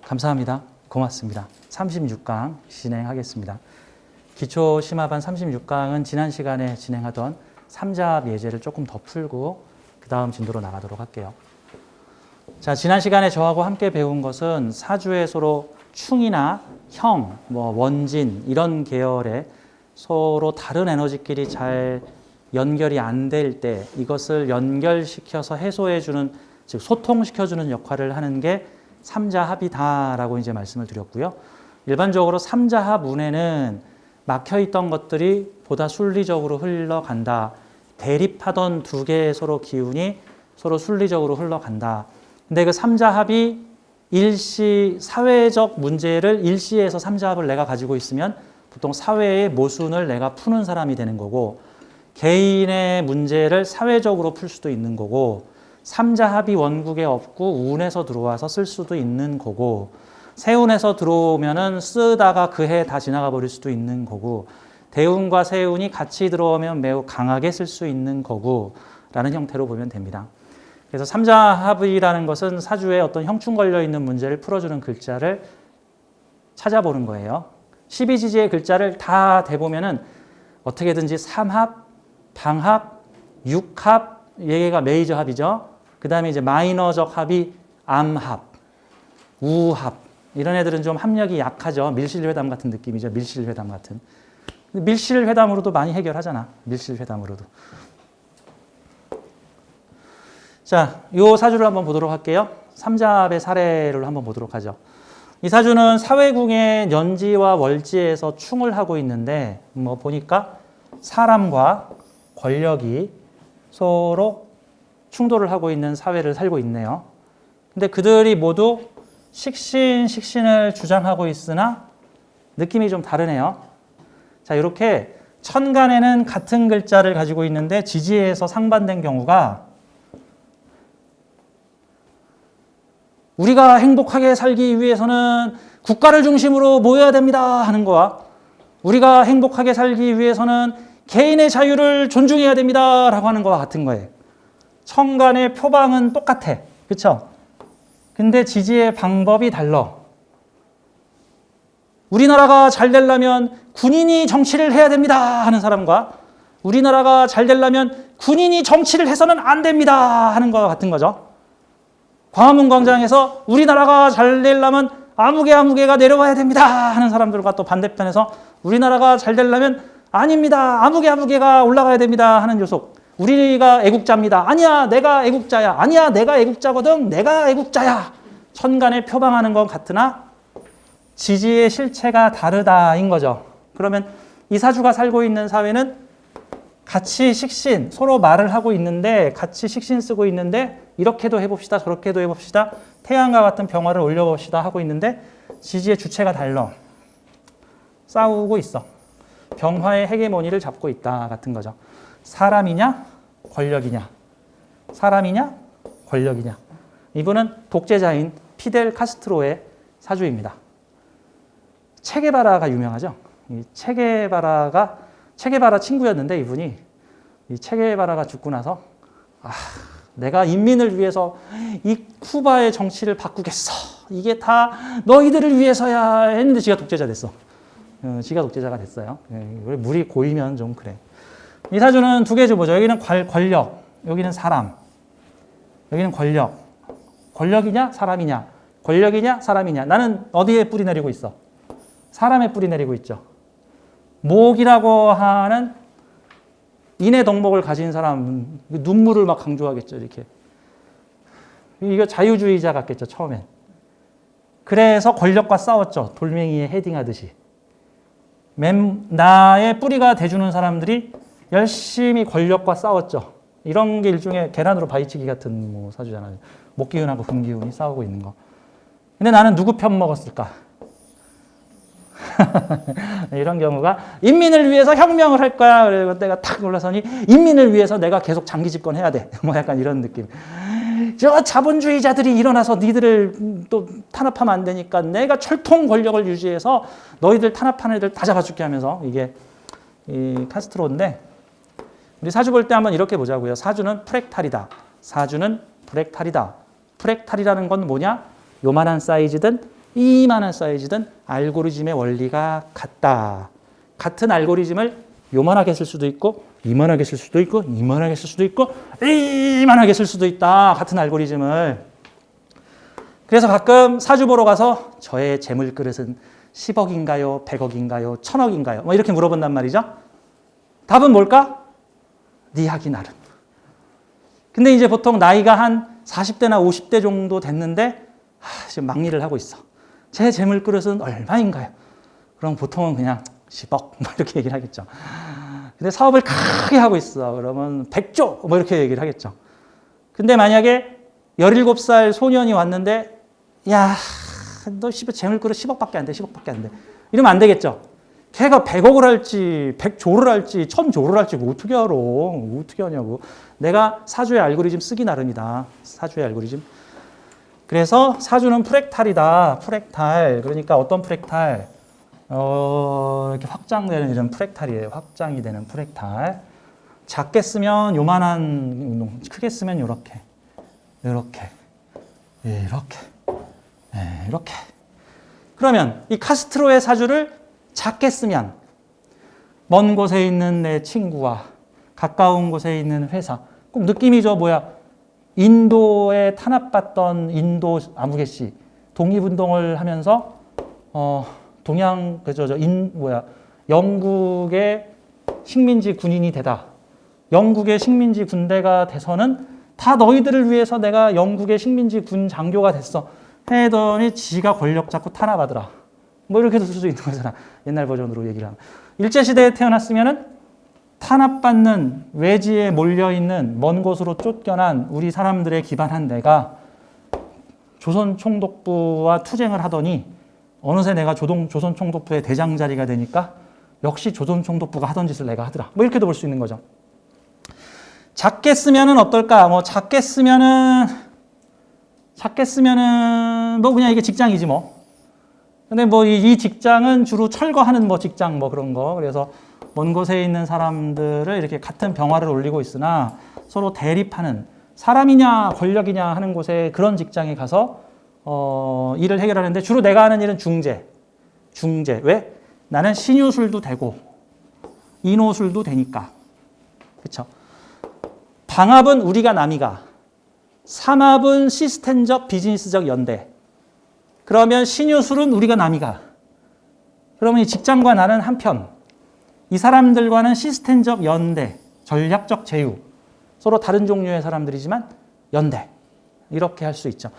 감사합니다. 고맙습니다. 36강 진행하겠습니다. 기초 심화반 36강은 지난 시간에 진행하던 삼자합 예제를 조금 더 풀고 그 다음 진도로 나가도록 할게요. 자, 지난 시간에 저하고 함께 배운 것은 사주에 서로 충이나 형, 원진 이런 계열의 서로 다른 에너지끼리 잘 연결이 안 될 때 이것을 연결시켜서 해소해주는, 즉 소통시켜주는 역할을 하는 게 삼자합이다라고 이제 말씀을 드렸고요. 일반적으로 삼자합 운에는 막혀있던 것들이 보다 순리적으로 흘러간다. 대립하던 두 개의 서로 기운이 서로 순리적으로 흘러간다. 근데 그 삼자합이 일시, 사회적 문제를 일시에서 삼자합을 내가 가지고 있으면 보통 사회의 모순을 내가 푸는 사람이 되는 거고, 개인의 문제를 사회적으로 풀 수도 있는 거고, 삼자합이 원국에 없고 운에서 들어와서 쓸 수도 있는 거고, 세운에서 들어오면은 쓰다가 그 해 다 지나가 버릴 수도 있는 거고, 대운과 세운이 같이 들어오면 매우 강하게 쓸 수 있는 거고 라는 형태로 보면 됩니다. 그래서 삼자합이라는 것은 사주에 어떤 형충 걸려 있는 문제를 풀어주는 글자를 찾아보는 거예요. 12지지의 글자를 다 대보면은 어떻게든지 삼합, 방합, 육합, 얘가 메이저 합이죠. 그 다음에 이제 마이너적 합이 암합, 우합, 이런 애들은 좀 합력이 약하죠. 밀실회담 같은 느낌이죠. 밀실회담 같은. 밀실회담으로도 많이 해결하잖아. 밀실회담으로도. 자, 요 사주를 한번 보도록 할게요. 삼자합의 사례를 한번 보도록 하죠. 이 사주는 사회궁의 년지와 월지에서 충을 하고 있는데, 보니까 사람과 권력이 서로 충돌을 하고 있는 사회를 살고 있네요. 근데 그들이 모두 식신을 주장하고 있으나 느낌이 좀 다르네요. 자, 이렇게 천간에는 같은 글자를 가지고 있는데 지지에서 상반된 경우가, 우리가 행복하게 살기 위해서는 국가를 중심으로 모여야 됩니다 하는 거와, 우리가 행복하게 살기 위해서는 개인의 자유를 존중해야 됩니다 라고 하는 거와 같은 거예요. 천간의 표방은 똑같아. 그렇죠? 근데 지지의 방법이 달라. 우리나라가 잘 되려면 군인이 정치를 해야 됩니다 하는 사람과, 우리나라가 잘 되려면 군인이 정치를 해서는 안 됩니다 하는 거와 같은 거죠. 광화문 광장에서 우리나라가 잘 되려면 아무개가 내려와야 됩니다 하는 사람들과 또 반대편에서 우리나라가 잘 되려면 아닙니다, 아무개가 올라가야 됩니다 하는 요속. 우리가 애국자입니다. 아니야, 내가 애국자야. 아니야, 내가 애국자거든. 내가 애국자야. 천간에 표방하는 건 같으나 지지의 실체가 다르다인 거죠. 그러면 이 사주가 살고 있는 사회는 같이 식신, 서로 말을 하고 있는데, 같이 식신 쓰고 있는데, 이렇게도 해봅시다, 저렇게도 해봅시다, 태양과 같은 병화를 올려봅시다 하고 있는데 지지의 주체가 달라. 싸우고 있어. 병화의 헤게모니를 잡고 있다 같은 거죠. 사람이냐 권력이냐, 사람이냐 권력이냐. 이분은 독재자인 피델 카스트로의 사주입니다. 체게바라가 유명하죠. 이 체게바라 친구였는데, 이분이 이 체게바라가 죽고 나서 내가 인민을 위해서 이 쿠바의 정치를 바꾸겠어, 이게 다 너희들을 위해서야 했는데 지가 독재자 됐어. 지가 독재자가 됐어요. 물이 고이면 좀 그래. 이 사주는 두 개 주보죠. 여기는 권력, 여기는 사람. 여기는 권력. 권력이냐 사람이냐, 권력이냐 사람이냐. 나는 어디에 뿌리 내리고 있어? 사람에 뿌리 내리고 있죠. 목이라고 하는 인의 덕목을 가진 사람, 눈물을 막 강조하겠죠. 이렇게. 이거 자유주의자 같겠죠, 처음엔. 그래서 권력과 싸웠죠. 돌멩이에 헤딩하듯이. 나의 뿌리가 돼주는 사람들이 열심히 권력과 싸웠죠. 이런 게 일종의 계란으로 바위치기 같은 사주잖아요. 목기운하고 금기운이 싸우고 있는 거. 근데 나는 누구 편 먹었을까? 이런 경우가, 인민을 위해서 혁명을 할 거야. 그리고 내가 탁 올라서니 인민을 위해서 내가 계속 장기 집권해야 돼. 약간 이런 느낌. 저 자본주의자들이 일어나서 니들을 또 탄압하면 안 되니까 내가 철통 권력을 유지해서 너희들 탄압하는 애들 다 잡아줄게 하면서, 이게 이 카스트로인데 우리 사주 볼 때 한번 이렇게 보자고요. 사주는 프랙탈이다. 사주는 프랙탈이다. 프랙탈이라는 건 뭐냐? 요만한 사이즈든 이만한 사이즈든 알고리즘의 원리가 같다. 같은 알고리즘을 요만하게 쓸 수도 있고 이만하게 쓸 수도 있고 이만하게 쓸 수도 있고 이만하게 쓸 수도 있다. 같은 알고리즘을. 그래서 가끔 사주 보러 가서 저의 재물 그릇은 10억인가요? 100억인가요? 1000억인가요? 뭐 이렇게 물어본단 말이죠. 답은 뭘까? 네 하기 나름. 근데 이제 보통 나이가 한 40대나 50대 정도 됐는데 지금 막일을 하고 있어. 제 재물 그릇은 얼마인가요? 그럼 보통은 그냥 10억 뭐 이렇게 얘기를 하겠죠. 근데 사업을 크게 하고 있어. 그러면 100조 뭐 이렇게 얘기를 하겠죠. 근데 만약에 17살 소년이 왔는데 야, 너 재물 그릇 10억밖에 안 돼. 10억밖에 안 돼. 이러면 안 되겠죠. 걔가 100억을 할지 100조를 할지 1000조를 할지 뭐 어떻게 알아. 뭐 어떻게 하냐고. 내가 사주의 알고리즘 쓰기 나름이다. 사주의 알고리즘. 그래서 사주는 프랙탈이다. 프랙탈. 그러니까 어떤 프랙탈? 이렇게 확장되는 이런 프랙탈이에요. 확장이 되는 프랙탈. 작게 쓰면 요만한 운동, 크게 쓰면 요렇게. 이렇게. 이렇게. 이렇게. 그러면 이 카스트로의 사주를 작게 쓰면 먼 곳에 있는 내 친구와 가까운 곳에 있는 회사. 꼭 느낌이죠. 뭐야. 인도에 탄압받던 인도 아무개 씨. 독립운동을 하면서, 영국의 식민지 군인이 되다. 영국의 식민지 군대가 돼서는 다 너희들을 위해서 내가 영국의 식민지 군 장교가 됐어. 해더니 지가 권력 잡고 탄압하더라. 뭐 이렇게도 쓸 수 있는 거잖아. 옛날 버전으로 얘기를 하면. 일제시대에 태어났으면은 탄압받는 외지에 몰려있는 먼 곳으로 쫓겨난 우리 사람들에 기반한 내가 조선총독부와 투쟁을 하더니 어느새 내가 조선총독부의 대장 자리가 되니까 역시 조선총독부가 하던 짓을 내가 하더라. 뭐 이렇게도 볼 수 있는 거죠. 작게 쓰면은 어떨까? 뭐 작게 쓰면은 뭐 그냥 이게 직장이지 뭐. 근데 뭐 이 직장은 주로 철거하는 뭐 직장 뭐 그런 거. 그래서 먼 곳에 있는 사람들을 이렇게 같은 병화를 올리고 있으나 서로 대립하는 사람이냐 권력이냐 하는 곳에 그런 직장에 가서 일을 해결하는데 주로 내가 하는 일은 중재. 왜? 나는 신유술도 되고 인호술도 되니까. 그렇죠? 방합은 우리가 남이가. 삼합은 시스템적 비즈니스적 연대. 그러면 신유술은 우리가 남이가. 그러면 이 직장과 나는 한편. 이 사람들과는 시스템적 연대, 전략적 제휴. 서로 다른 종류의 사람들이지만 연대. 이렇게 할 수 있죠.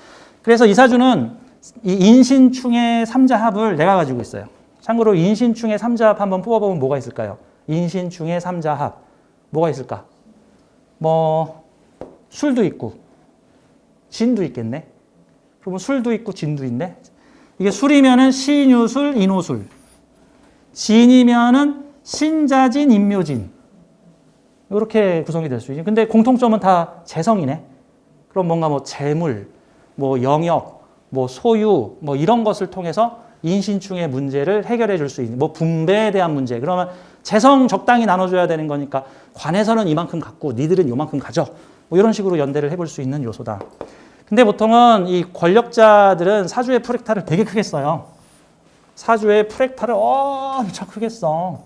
그래서 이 사주는 이 인신충의 삼자합을 내가 가지고 있어요. 참고로 인신충의 삼자합 한번 뽑아보면 뭐가 있을까요? 인신충의 삼자합. 뭐가 있을까? 뭐 술도 있고 진도 있겠네. 그러면 술도 있고 진도 있네. 이게 술이면은 신유술, 인호술. 진이면은 신자진, 인묘진. 이렇게 구성이 될 수 있죠. 근데 공통점은 다 재성이네. 그럼 뭔가 뭐 재물, 뭐 영역, 뭐 소유, 뭐 이런 것을 통해서 인신충의 문제를 해결해 줄 수 있는, 뭐 분배에 대한 문제. 그러면 재성 적당히 나눠줘야 되는 거니까 관에서는 이만큼 갖고 니들은 요만큼 가져. 뭐 이런 식으로 연대를 해볼 수 있는 요소다. 근데 보통은 이 권력자들은 사주의 프랙탈을 되게 크게 써요. 사주의 프랙탈을 엄청 크게 써.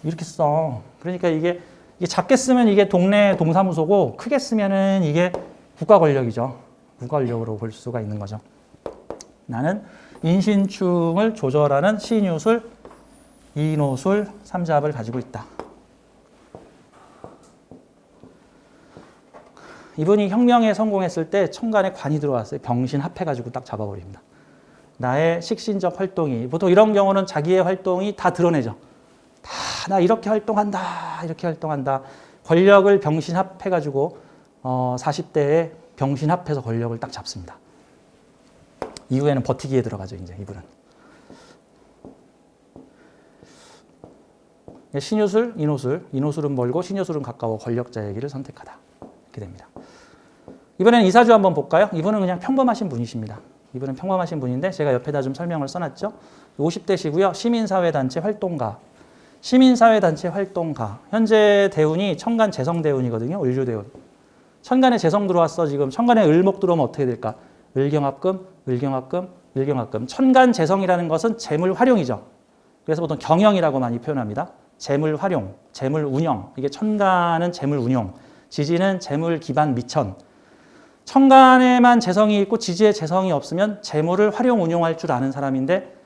이렇게 써. 그러니까 이게 작게 쓰면 이게 동네 동사무소고 크게 쓰면은 이게 국가 권력이죠. 국가 권력으로 볼 수가 있는 거죠. 나는 인신충을 조절하는 신유술, 인호술, 삼자합을 가지고 있다. 이분이 혁명에 성공했을 때 천간에 관이 들어왔어요. 병신 합해가지고 딱 잡아버립니다. 나의 식신적 활동이, 보통 이런 경우는 자기의 활동이 다 드러내죠. 다 나 이렇게 활동한다, 이렇게 활동한다. 권력을 병신 합해가지고 40대에 병신 합해서 권력을 딱 잡습니다. 이후에는 버티기에 들어가죠, 이제 이분은. 신유술, 인호술. 인호술은 멀고 신유술은 가까워 권력자의 길을 선택하다. 이렇게 됩니다. 이번에는 이사주 한번 볼까요? 이분은 그냥 평범하신 분이십니다. 이분은 평범하신 분인데 제가 옆에다 좀 설명을 써놨죠. 50대시고요. 시민사회단체 활동가. 시민사회단체 활동가. 현재 대운이 천간 재성대운이거든요. 을유대운. 천간에 재성 들어왔어. 지금 천간에 을목 들어오면 어떻게 될까? 을경합금, 을경합금, 을경합금. 천간 재성이라는 것은 재물 활용이죠. 그래서 보통 경영이라고 많이 표현합니다. 재물 활용, 재물 운영. 이게 천간은 재물 운용, 지지는 재물 기반 미천. 천간에만 재성이 있고 지지에 재성이 없으면 재물을 활용 운용할 줄 아는 사람인데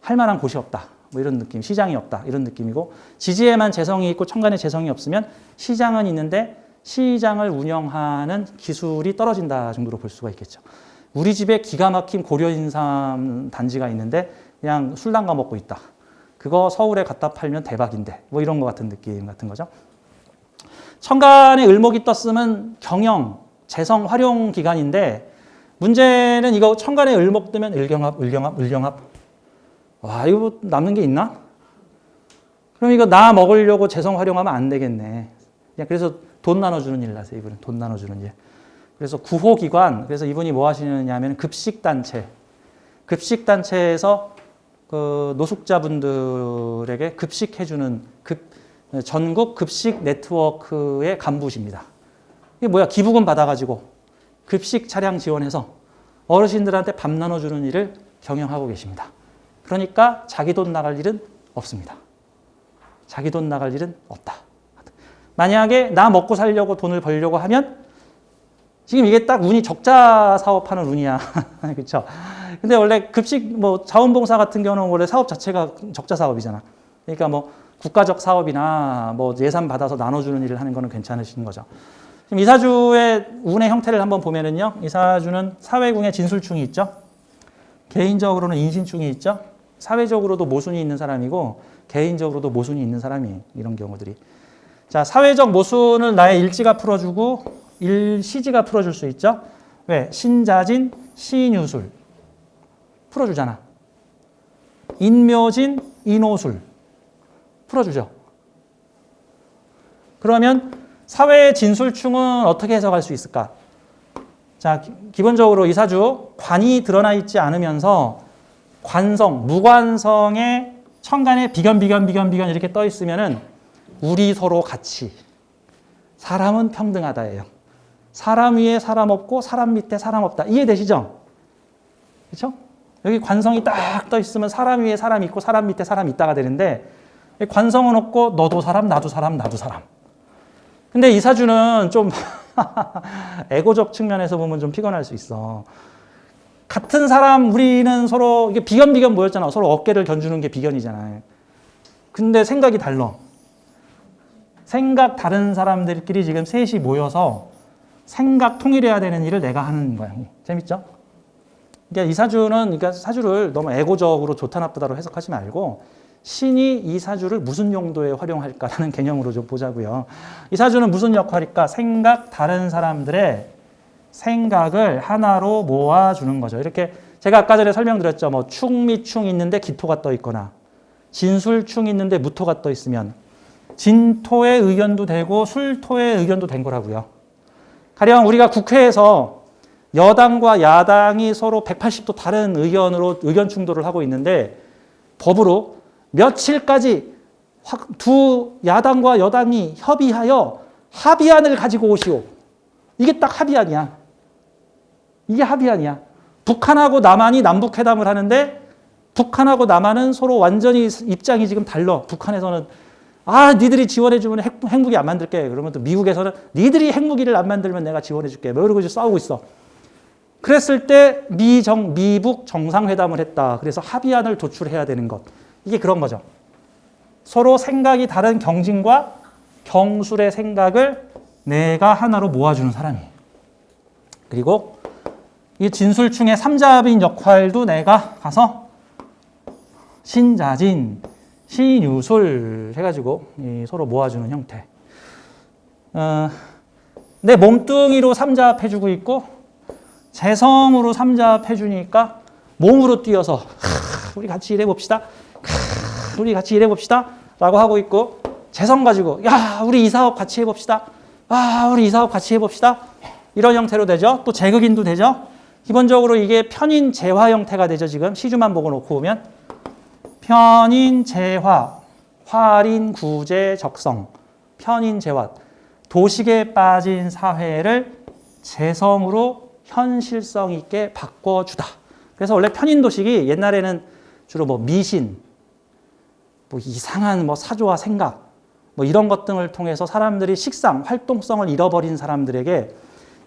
할 만한 곳이 없다. 뭐 이런 느낌. 시장이 없다. 이런 느낌이고, 지지에만 재성이 있고 천간에 재성이 없으면 시장은 있는데 시장을 운영하는 기술이 떨어진다 정도로 볼 수가 있겠죠. 우리 집에 기가 막힌 고려인삼 단지가 있는데 그냥 술 담가 먹고 있다. 그거 서울에 갖다 팔면 대박인데 뭐 이런 것 같은 느낌 같은 거죠. 천간에 을목이 떴으면 경영, 재성 활용 기간인데 문제는 이거 천간에 을목 뜨면 을경합, 을경합, 을경합. 와, 이거 뭐 남는 게 있나? 그럼 이거 나 먹으려고 재성 활용하면 안 되겠네. 그냥 그래서 돈 나눠주는 일 나세요. 이분은 돈 나눠주는 일. 그래서 구호기관, 그래서 이분이 뭐 하시느냐면 급식단체. 급식단체에서 그 노숙자분들에게 급식해주는 전국 급식 네트워크의 간부십니다. 이게 뭐야? 기부금 받아가지고 급식 차량 지원해서 어르신들한테 밥 나눠주는 일을 경영하고 계십니다. 그러니까 자기 돈 나갈 일은 없습니다. 자기 돈 나갈 일은 없다. 만약에 나 먹고 살려고 돈을 벌려고 하면 지금 이게 딱 운이 적자 사업하는 운이야. 그렇죠? 근데 원래 급식 뭐 자원봉사 같은 경우는 원래 사업 자체가 적자 사업이잖아. 그러니까 뭐 국가적 사업이나 뭐 예산 받아서 나눠주는 일을 하는 거는 괜찮으신 거죠. 지금 이사주의 운의 형태를 한번 보면은요. 이사주는 사회궁에 진술충이 있죠. 개인적으로는 인신충이 있죠. 사회적으로도 모순이 있는 사람이고 개인적으로도 모순이 있는 사람이 이런 경우들이. 자, 사회적 모순을 나의 일지가 풀어주고 일시지가 풀어줄 수 있죠. 왜? 신자진, 신유술 풀어주잖아. 인묘진, 인호술 풀어주죠. 그러면 사회의 진술충은 어떻게 해석할 수 있을까? 자, 기본적으로 이사주 관이 드러나 있지 않으면서 관성, 무관성의 천간에 비견 이렇게 떠 있으면은 우리 서로 같이 사람은 평등하다예요. 사람 위에 사람 없고 사람 밑에 사람 없다. 이해되시죠? 그렇죠? 여기 관성이 딱 떠 있으면 사람 위에 사람 있고 사람 밑에 사람 있다가 되는데 관성은 없고 너도 사람, 나도 사람, 나도 사람. 근데 이사주는 좀 에고적 측면에서 보면 좀 피곤할 수 있어. 같은 사람 우리는 서로 이게 비견 모였잖아. 서로 어깨를 견주는 게 비견이잖아요. 근데 생각이 달라. 생각 다른 사람들끼리 지금 셋이 모여서 생각 통일해야 되는 일을 내가 하는 거야. 재밌죠? 그러니까 이사주는 그러니까 사주를 너무 에고적으로 좋다 나쁘다로 해석하지 말고 신이 이 사주를 무슨 용도에 활용할까라는 개념으로 좀 보자고요. 이 사주는 무슨 역할일까? 생각 다른 사람들의 생각을 하나로 모아주는 거죠. 이렇게 제가 아까 전에 설명드렸죠. 뭐 충미충 있는데 기토가 떠 있거나 진술충 있는데 무토가 떠 있으면 진토의 의견도 되고 술토의 의견도 된 거라고요. 가령 우리가 국회에서 여당과 야당이 서로 180도 다른 의견으로 의견 충돌을 하고 있는데 법으로 며칠까지 두 야당과 여당이 협의하여 합의안을 가지고 오시오. 이게 딱 합의안이야. 이게 합의안이야. 북한하고 남한이 남북회담을 하는데 북한하고 남한은 서로 완전히 입장이 지금 달라. 북한에서는 니들이 지원해주면 핵무기 안 만들게. 그러면 또 미국에서는 니들이 핵무기를 안 만들면 내가 지원해줄게. 뭐 이러고 이제 싸우고 있어. 그랬을 때 미북 정상회담을 했다. 그래서 합의안을 도출해야 되는 것. 이게 그런 거죠. 서로 생각이 다른 경진과 경술의 생각을 내가 하나로 모아주는 사람이에요. 그리고 이 진술충의 삼자합인 역할도 내가 가서 신자진, 신유술 해가지고 서로 모아주는 형태. 내 몸뚱이로 삼자합해주고 있고 재성으로 삼자합해주니까 몸으로 뛰어서 우리 같이 일해봅시다. 우리 같이 일해봅시다. 라고 하고 있고 재성 가지고 우리 이 사업 같이 해봅시다. 우리 이 사업 같이 해봅시다. 이런 형태로 되죠. 또 재극인도 되죠. 기본적으로 이게 편인 재화 형태가 되죠. 지금 시주만 보고 놓고 보면 편인 재화 활인, 구제, 적성, 편인, 재화. 도식에 빠진 사회를 재성으로 현실성 있게 바꿔주다. 그래서 원래 편인 도식이 옛날에는 주로 뭐 미신, 뭐 이상한 뭐 사조와 생각, 뭐 이런 것 등을 통해서 사람들이 식상, 활동성을 잃어버린 사람들에게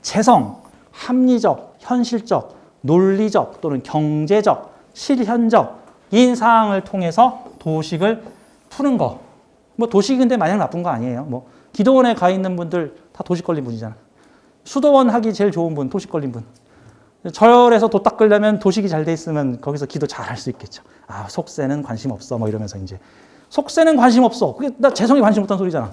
재성, 합리적, 현실적, 논리적 또는 경제적, 실현적인 사항을 통해서 도식을 푸는 거. 뭐 도식이 근데 마냥 나쁜 거 아니에요. 뭐 기도원에 가 있는 분들 다 도식 걸린 분이잖아. 수도원 하기 제일 좋은 분, 도식 걸린 분. 절에서 도 닦으려면 도식이 잘 돼 있으면 거기서 기도 잘 할 수 있겠죠. 아, 속세는 관심 없어. 뭐 이러면서 이제. 속세는 관심 없어. 그게 나 재성이 관심 없다는 소리잖아.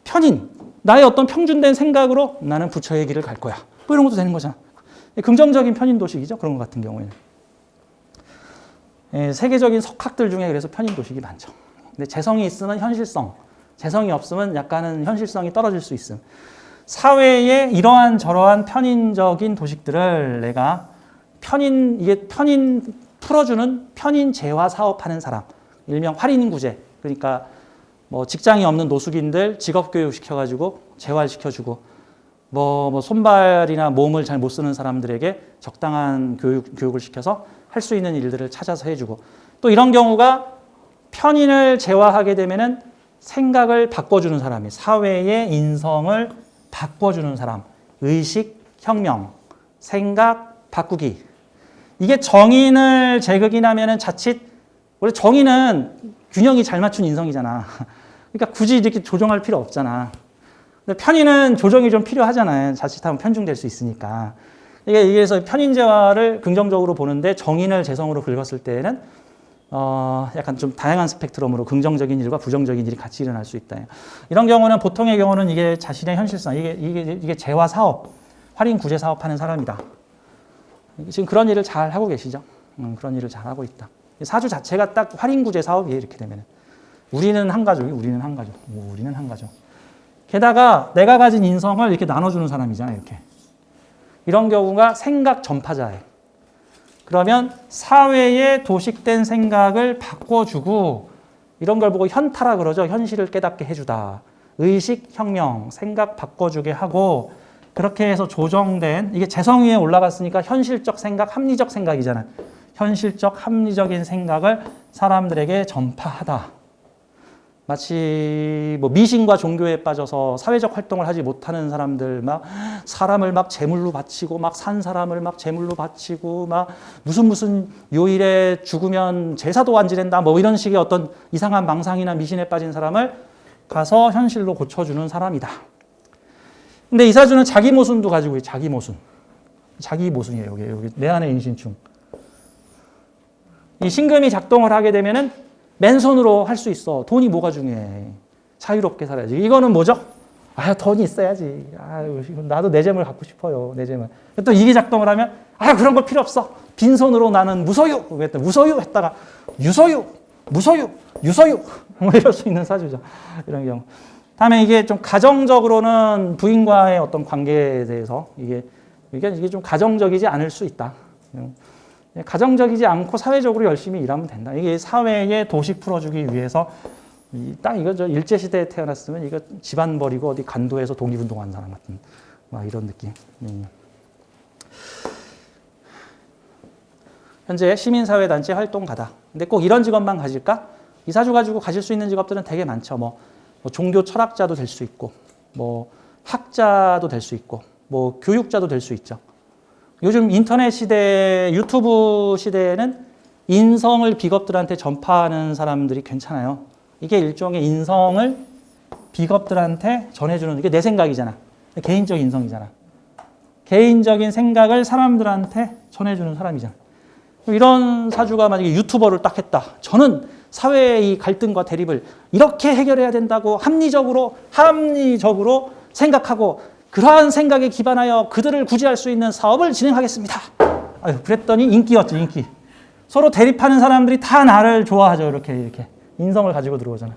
편인. 나의 어떤 평준된 생각으로 나는 부처의 길을 갈 거야. 뭐 이런 것도 되는 거잖아. 긍정적인 편인 도식이죠. 그런 것 같은 경우에는. 세계적인 석학들 중에 그래서 편인 도식이 많죠. 근데 재성이 있으면 현실성, 재성이 없으면 약간은 현실성이 떨어질 수 있음. 사회에 이러한 저러한 편인적인 도식들을 내가 이게 편인 풀어주는 편인 재화 사업하는 사람, 일명 활인구제. 그러니까 뭐 직장이 없는 노숙인들 직업교육 시켜가지고 재활시켜주고, 뭐 손발이나 몸을 잘 못 쓰는 사람들에게 적당한 교육을 시켜서 할 수 있는 일들을 찾아서 해주고, 또 이런 경우가 편인을 재화하게 되면은 생각을 바꿔주는 사람이, 사회의 인성을 바꿔주는 사람, 의식 혁명, 생각 바꾸기. 이게 정인을 재극인하면은 자칫, 원래 정인은 균형이 잘 맞춘 인성이잖아. 그러니까 굳이 이렇게 조정할 필요 없잖아. 근데 편인은 조정이 좀 필요하잖아요. 자칫하면 편중될 수 있으니까. 이게서 편인재화를 긍정적으로 보는데 정인을 재성으로 긁었을 때에는 약간 좀 다양한 스펙트럼으로 긍정적인 일과 부정적인 일이 같이 일어날 수 있다. 이런 경우는 보통의 경우는 이게 자신의 현실성, 이게 재화 사업, 활인 구제 사업하는 사람이다. 지금 그런 일을 잘 하고 계시죠? 그런 일을 잘 하고 있다. 사주 자체가 딱 활인 구제 사업이에요. 이렇게 되면 우리는 한 가족이, 우리는 한 가족, 우리는 한 가족. 게다가 내가 가진 인성을 이렇게 나눠주는 사람이잖아요. 이렇게. 이런 경우가 생각 전파자예요. 그러면 사회에 도식된 생각을 바꿔주고, 이런 걸 보고 현타라 그러죠. 현실을 깨닫게 해주다. 의식 혁명, 생각 바꿔주게 하고, 그렇게 해서 조정된, 이게 재성 위에 올라갔으니까 현실적 생각, 합리적 생각이잖아요. 현실적, 합리적인 생각을 사람들에게 전파하다. 마치 뭐 미신과 종교에 빠져서 사회적 활동을 하지 못하는 사람들, 막 사람을 막 제물로 바치고, 막 산 사람을 막 제물로 바치고, 막 무슨 요일에 죽으면 제사도 안 지낸다, 뭐 이런 식의 어떤 이상한 망상이나 미신에 빠진 사람을 가서 현실로 고쳐주는 사람이다. 근데 이 사주는 자기 모순도 가지고 있어요. 자기 모순. 자기 모순이에요. 여기 내 안의 인신충. 이 신금이 작동을 하게 되면은 맨손으로 할 수 있어. 돈이 뭐가 중요해. 자유롭게 살아야지. 이거는 뭐죠? 아, 돈이 있어야지. 아, 나도 내 재물 갖고 싶어요. 내 재물. 또 이게 작동을 하면, 아, 그런 거 필요 없어. 빈손으로 나는 무소유. 무소유 했다가 유소유, 무소유, 유소유. 뭐 이럴 수 있는 사주죠. 이런 경우. 다음에 이게 좀 가정적으로는 부인과의 어떤 관계에 대해서 이게 좀 가정적이지 않을 수 있다. 가정적이지 않고 사회적으로 열심히 일하면 된다. 이게 사회에 도식 풀어주기 위해서 딱 이거죠. 일제시대에 태어났으면 이거 집안 버리고 어디 간도에서 독립운동하는 사람 같은 막 이런 느낌. 현재 시민사회단체 활동가다. 근데 꼭 이런 직업만 가질까? 이 사주 가지고 가질 수 있는 직업들은 되게 많죠. 뭐 종교 철학자도 될 수 있고, 뭐 학자도 될 수 있고, 뭐 교육자도 될 수 있죠. 요즘 인터넷 시대, 유튜브 시대에는 인성을 비겁들한테 전파하는 사람들이 괜찮아요. 이게 일종의 인성을 비겁들한테 전해주는, 이게 내 생각이잖아. 개인적 인성이잖아. 개인적인 생각을 사람들한테 전해주는 사람이잖아. 이런 사주가 만약에 유튜버를 딱 했다. 저는 사회의 이 갈등과 대립을 이렇게 해결해야 된다고 합리적으로 생각하고, 그러한 생각에 기반하여 그들을 구제할 수 있는 사업을 진행하겠습니다. 아유, 그랬더니 인기였죠, 인기. 서로 대립하는 사람들이 다 나를 좋아하죠. 이렇게 인성을 가지고 들어오잖아.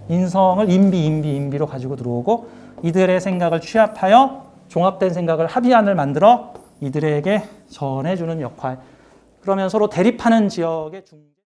인성을 인비로 가지고 들어오고, 이들의 생각을 취합하여 종합된 생각을 합의안을 만들어 이들에게 전해주는 역할. 그러면 서로 대립하는 지역의